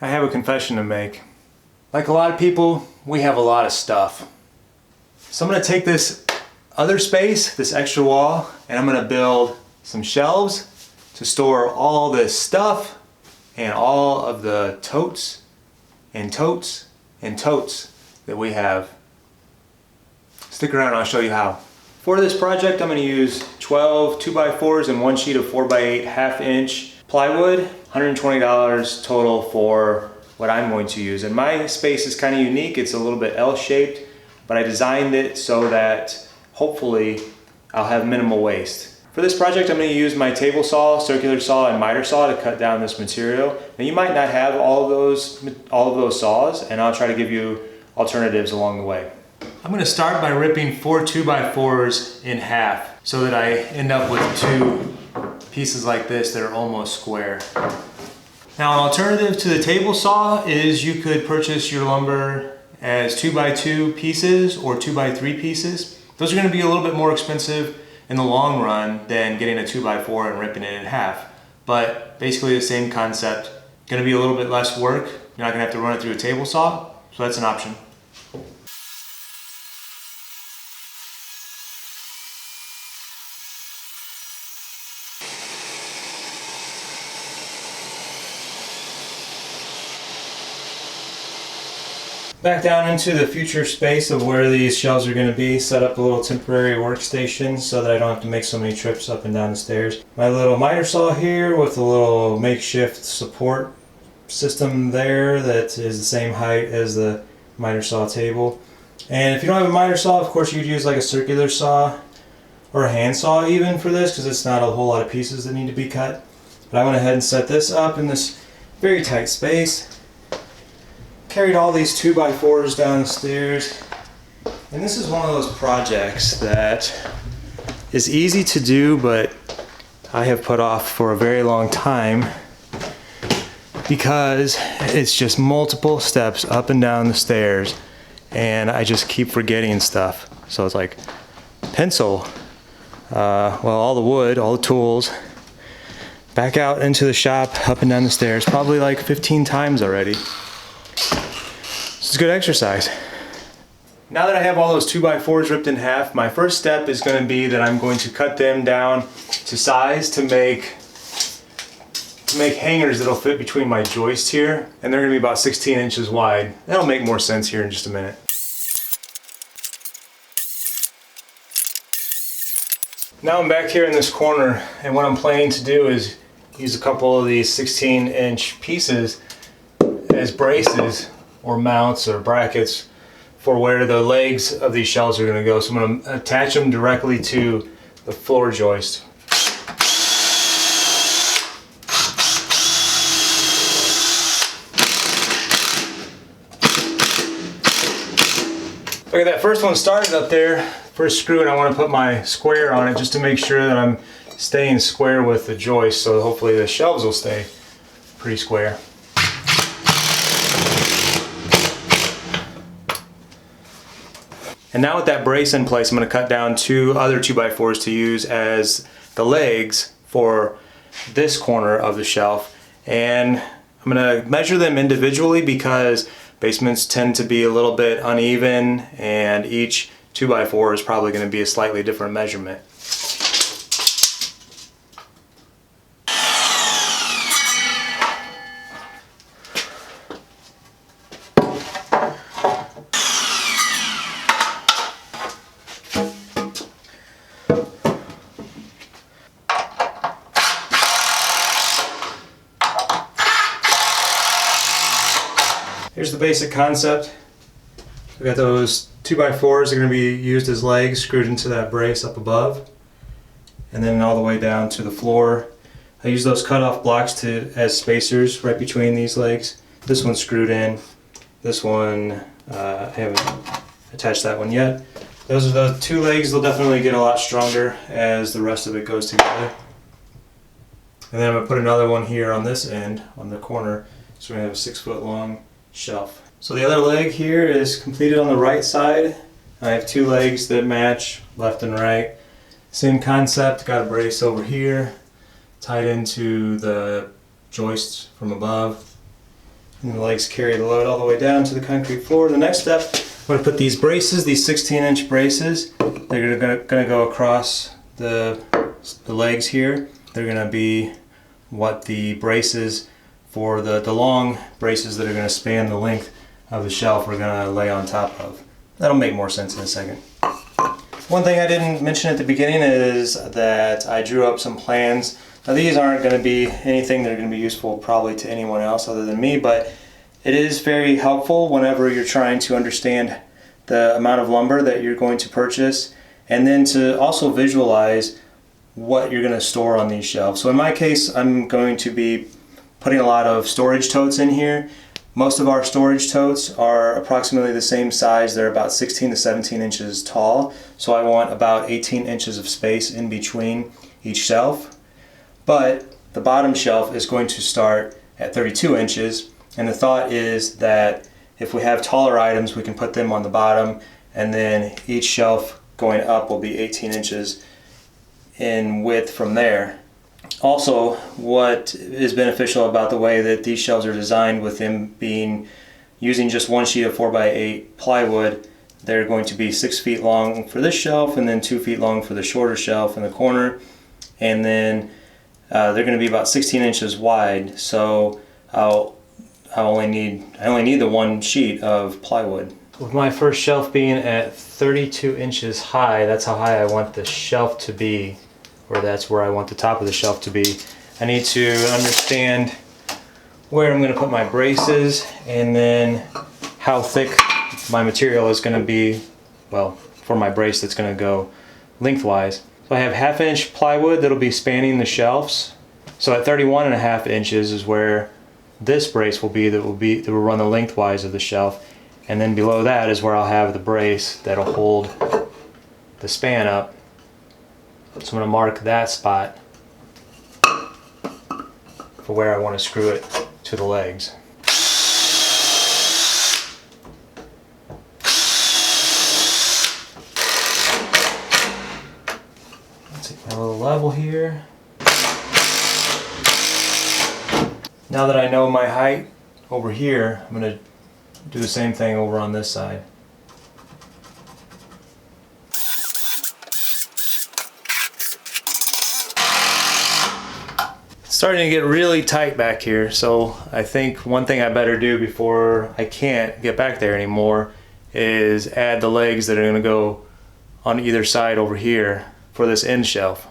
I have a confession to make. Like a lot of people, we have a lot of stuff. So I'm going to take this other space, this extra wall, and I'm going to build some shelves to store all this stuff and all of the totes and totes and totes that we have. Stick around and I'll show you how. For this project, I'm going to use 12 2x4s and one sheet of 4x8 1/2-inch plywood. $120 total for what I'm going to use. And my space is kind of unique. It's a little bit L-shaped, but I designed it so that hopefully I'll have minimal waste. For this project, I'm going to use my table saw, circular saw, and miter saw to cut down this material. Now you might not have all of those saws, and I'll try to give you alternatives along the way. I'm going to start by ripping 4 2x4s in half so that I end up with 2 pieces like this that are almost square. Now, an alternative to the table saw is you could purchase your lumber as 2x2 pieces or 2x3 pieces. Those are going to be a little bit more expensive in the long run than getting a 2x4 and ripping it in half. But basically the same concept. Going to be a little bit less work. You're not going to have to run it through a table saw, so that's an option. Back down into the future space of where these shelves are going to be, set up a little temporary workstation so that I don't have to make so many trips up and down the stairs. My little miter saw here with a little makeshift support system there that is the same height as the miter saw table. And if you don't have a miter saw, of course you could use like a circular saw or a hand saw even for this, because it's not a whole lot of pieces that need to be cut. But I went ahead and set this up in this very tight space. Carried all these 2x4s down the stairs, and this is one of those projects that is easy to do, but I have put off for a very long time because it's just multiple steps up and down the stairs, and I just keep forgetting stuff. So it's like pencil, well, all the wood, all the tools, back out into the shop, up and down the stairs, probably like 15 times already. It's good exercise. Now that I have all those 2x4s ripped in half, my first step is going to be that I'm going to cut them down to size to make hangers that'll fit between my joists here, and they're going to be about 16 inches wide. That'll make more sense here in just a minute. Now I'm back here in this corner, and what I'm planning to do is use a couple of these 16-inch pieces as braces or mounts or brackets for where the legs of these shelves are going to go. So I'm going to attach them directly to the floor joist. Look at that first one started up there, first screw, and I want to put my square on it just to make sure that I'm staying square with the joist, so hopefully the shelves will stay pretty square. And now with that brace in place, I'm going to cut down 2 other 2x4s to use as the legs for this corner of the shelf. And I'm going to measure them individually because basements tend to be a little bit uneven, and each 2x4 is probably going to be a slightly different measurement. Here's the basic concept. We've got those 2x4s that are going to be used as legs screwed into that brace up above, and then all the way down to the floor. I use those cutoff blocks as spacers right between these legs. This one's screwed in. This one, I haven't attached that one yet. Those are the 2 legs. They'll definitely get a lot stronger as the rest of it goes together. And then I'm going to put another one here on this end, on the corner, so we're going to have a 6-foot long shelf. So the other leg here is completed on the right side. I have 2 legs that match left and right. Same concept, got a brace over here, tied into the joists from above. And the legs carry the load all the way down to the concrete floor. The next step, I'm going to put these braces, these 16-inch braces. They're going to go across the legs here. They're going to be what the braces for the long braces that are going to span the length of the shelf we're going to lay on top of. That'll make more sense in a second. One thing I didn't mention at the beginning is that I drew up some plans. Now these aren't going to be anything that are going to be useful probably to anyone else other than me, but it is very helpful whenever you're trying to understand the amount of lumber that you're going to purchase, and then to also visualize what you're going to store on these shelves. So in my case, I'm going to be putting a lot of storage totes in here. Most of our storage totes are approximately the same size. They're about 16 to 17 inches tall. So I want about 18 inches of space in between each shelf. But the bottom shelf is going to start at 32 inches. And the thought is that if we have taller items, we can put them on the bottom, and then each shelf going up will be 18 inches in width from there. Also, what is beneficial about the way that these shelves are designed, with them using just one sheet of 4x8 plywood, they're going to be 6 feet long for this shelf, and then 2 feet long for the shorter shelf in the corner, and then they're going to be about 16 inches wide. So I only need the one sheet of plywood. With my first shelf being at 32 inches high, that's how high I want the shelf to be, or that's where I want the top of the shelf to be. I need to understand where I'm going to put my braces, and then how thick my material is going to be, well, for my brace that's going to go lengthwise. So I have 1/2 inch plywood that'll be spanning the shelves. So at 31.5 inches is where this brace will be that will run the lengthwise of the shelf, and then below that is where I'll have the brace that'll hold the span up. So I'm going to mark that spot for where I want to screw it to the legs. Take my little level here. Now that I know my height over here, I'm going to do the same thing over on this side. It's starting to get really tight back here, so I think one thing I better do before I can't get back there anymore is add the legs that are going to go on either side over here for this end shelf.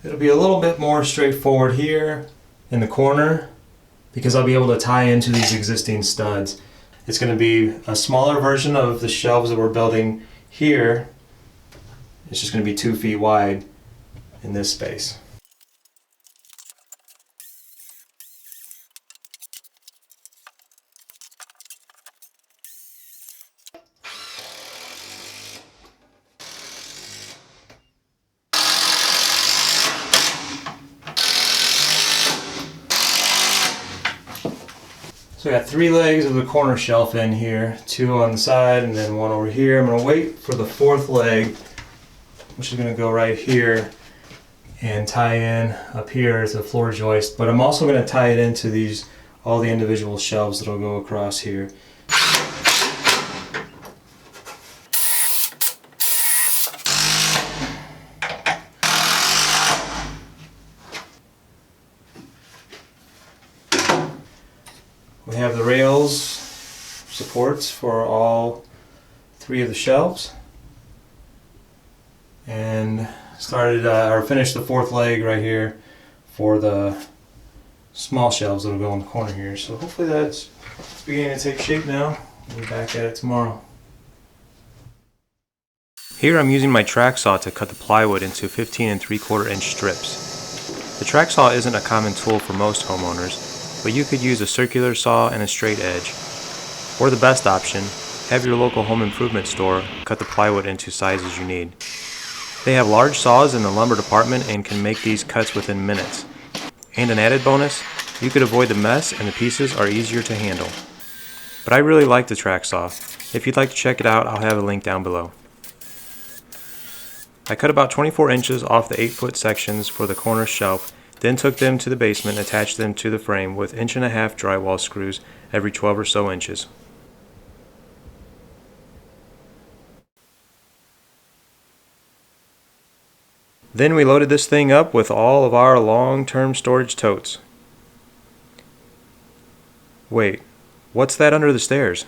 It'll be a little bit more straightforward here in the corner, because I'll be able to tie into these existing studs. It's going to be a smaller version of the shelves that we're building here. It's just going to be 2 feet wide in this space. So I got 3 legs of the corner shelf in here, 2 on the side and then 1 over here. I'm going to wait for the 4th leg, which is going to go right here, and tie in up here to the floor joist. But I'm also going to tie it into all the individual shelves that'll go across here. We have the rails supports for all 3 of the shelves, and finished the 4th leg right here for the small shelves that'll go in the corner here. So hopefully that's beginning to take shape now. We'll be back at it tomorrow. Here I'm using my track saw to cut the plywood into 15 3/4 inch strips. The track saw isn't a common tool for most homeowners, but you could use a circular saw and a straight edge. Or the best option, have your local home improvement store cut the plywood into sizes you need. They have large saws in the lumber department and can make these cuts within minutes. And an added bonus, you could avoid the mess and the pieces are easier to handle. But I really like the track saw. If you'd like to check it out, I'll have a link down below. I cut about 24 inches off the 8-foot sections for the corner shelf, Then took them to the basement and attached them to the frame with 1.5" drywall screws every 12 or so inches. Then we loaded this thing up with all of our long-term storage totes. Wait, what's that under the stairs?